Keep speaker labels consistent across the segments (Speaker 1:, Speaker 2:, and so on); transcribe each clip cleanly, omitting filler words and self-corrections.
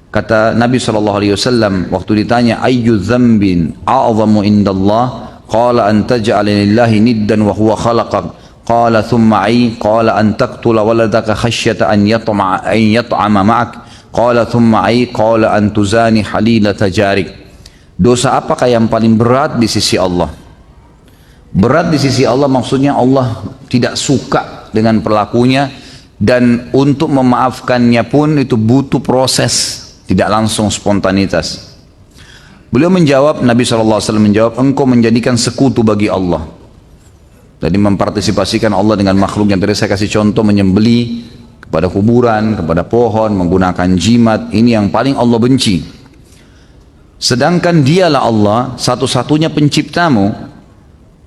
Speaker 1: Kata Nabi SAW waktu ditanya, ayyu dzambin a'zamu indallah? Qala an taj'ala lillahi niddan wa huwa khalaqak. Qala thumma ay? Qala an taqtula waladaka khasyata an yat'ama ma'ak. Qala thumma ay? Qala an tuzani halilata jarik. Dosa apakah yang paling berat di sisi Allah? Berat di sisi Allah maksudnya Allah tidak suka dengan pelakunya, dan untuk memaafkannya pun itu butuh proses, tidak langsung spontanitas. Beliau menjawab, Nabi SAW menjawab, engkau menjadikan sekutu bagi Allah. Jadi mempartisipasikan Allah dengan makhluk yang tadi saya kasih contoh, menyembeli kepada kuburan, kepada pohon, menggunakan jimat, ini yang paling Allah benci. Sedangkan dialah Allah satu-satunya penciptamu.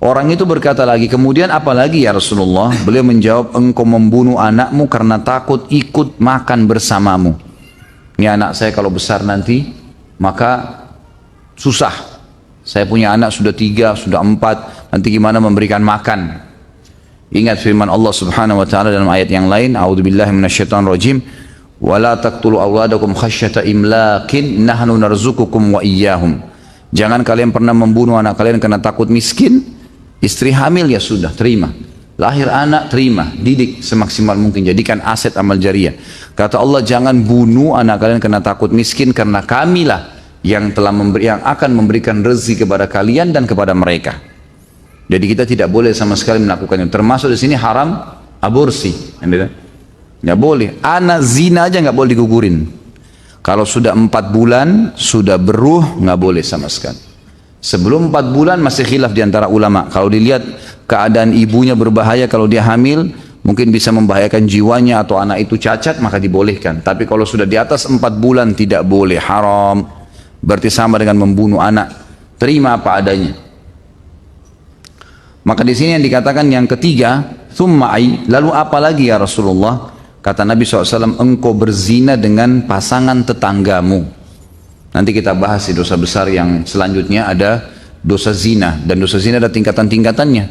Speaker 1: Orang itu berkata lagi, kemudian apa lagi ya Rasulullah? Beliau menjawab, engkau membunuh anakmu karena takut ikut makan bersamamu. Ini anak saya kalau besar nanti, maka susah. Saya punya anak sudah 3, sudah 4, nanti gimana memberikan makan? Ingat firman Allah Subhanahu wa taala dalam ayat yang lain, a'udzubillahi minasyaitonirrajim, wala taqtulu awladakum khasyata imlakin nahnu narzuqukum wa iyyahum. Jangan kalian pernah membunuh anak kalian karena takut miskin. Istri hamil ya sudah, terima. Lahir anak, terima, didik semaksimal mungkin, jadikan aset amal jariah. Kata Allah, jangan bunuh anak kalian karena takut miskin, karena kamilah yang akan memberikan rezeki kepada kalian dan kepada mereka. Jadi kita tidak boleh sama sekali melakukannya. Termasuk di sini haram aborsi. Nggak boleh. Anak zina aja nggak boleh digugurin. Kalau sudah 4 bulan, sudah beruh, nggak boleh sama sekali. Sebelum 4 bulan masih khilaf di antara ulama. Kalau dilihat keadaan ibunya berbahaya kalau dia hamil, mungkin bisa membahayakan jiwanya atau anak itu cacat, maka dibolehkan. Tapi kalau sudah di atas 4 bulan tidak boleh, haram. Berarti sama dengan membunuh anak. Terima apa adanya. Maka di sini yang dikatakan yang ketiga, thumma ay, lalu apa lagi ya Rasulullah? Kata Nabi SAW, engkau berzina dengan pasangan tetanggamu. Nanti kita bahas di dosa besar yang selanjutnya, ada dosa zina. Dan dosa zina ada tingkatan-tingkatannya.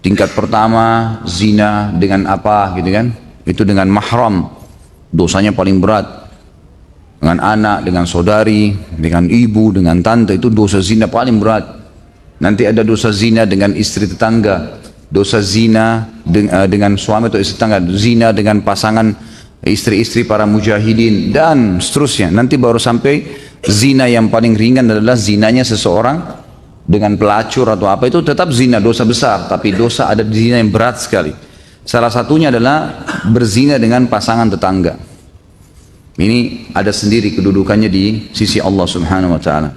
Speaker 1: Tingkat pertama, zina dengan apa gitu kan? Itu dengan mahram. Dosanya paling berat. Dengan anak, dengan saudari, dengan ibu, dengan tante, itu dosa zina paling berat. Nanti ada dosa zina dengan istri tetangga. Dosa zina dengan suami atau istri tetangga. Zina dengan pasangan istri-istri para mujahidin. Dan seterusnya. Nanti baru sampai zina yang paling ringan adalah zinanya seseorang dengan pelacur atau apa, itu tetap zina, dosa besar, tapi dosa ada zina yang berat sekali. Salah satunya adalah berzina dengan pasangan tetangga. Ini ada sendiri kedudukannya di sisi Allah Subhanahu wa taala.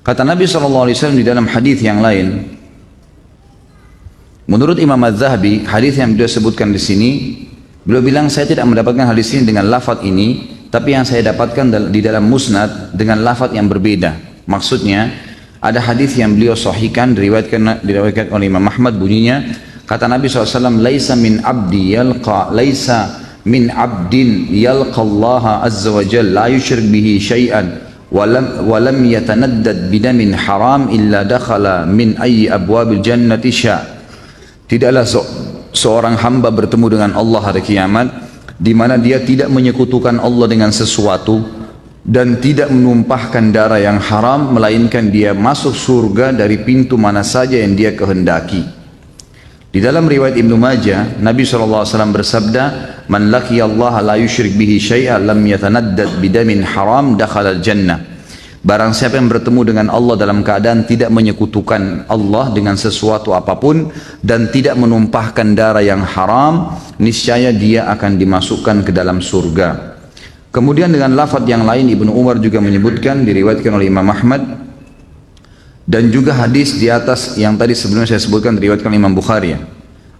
Speaker 1: Kata Nabi SAW di dalam hadis yang lain, menurut Imam Az-Zahabi, hadis yang beliau sebutkan di sini, beliau bilang, saya tidak mendapatkan hadis ini dengan lafaz ini, tapi yang saya dapatkan di dalam musnad dengan lafaz yang berbeda. Maksudnya, ada hadis yang beliau sahihkan, diriwayatkan oleh Imam Ahmad, bunyinya, kata Nabi SAW, laisa min abdin yalqa Allah azza wa jalla la yushrik bihi syai'an walam yatanaddad bidamin haram illa dakhala min ayyi abwabil jannati sya'. Tidaklah seorang hamba bertemu dengan Allah hari kiamat di mana dia tidak menyekutukan Allah dengan sesuatu dan tidak menumpahkan darah yang haram, melainkan dia masuk surga dari pintu mana saja yang dia kehendaki. Di dalam riwayat Ibnu Majah, Nabi SAW bersabda, man laqiyallaha la yusyrik bihi syai'an lam yatanaddad bidamin haram dakhala al-jannah. Barang siapa yang bertemu dengan Allah dalam keadaan tidak menyekutukan Allah dengan sesuatu apapun dan tidak menumpahkan darah yang haram, niscaya dia akan dimasukkan ke dalam surga. Kemudian dengan lafaz yang lain, Ibnu Umar juga menyebutkan, diriwayatkan oleh Imam Ahmad, dan juga hadis di atas yang tadi sebelumnya saya sebutkan diriwayatkan oleh Imam Bukhari.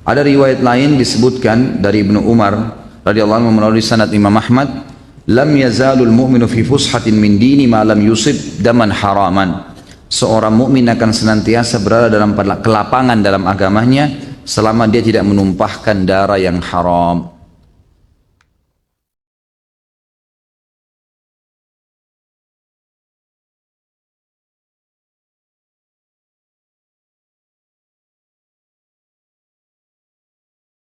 Speaker 1: Ada riwayat lain disebutkan dari Ibnu Umar radhiyallahu anhu melalui sanad Imam Ahmad, lam yazalul mu'minu fi fushatin min dini ma lam yusib daman haraman. Seorang mukmin akan senantiasa berada dalam kelapangan dalam agamanya selama dia tidak menumpahkan darah yang haram.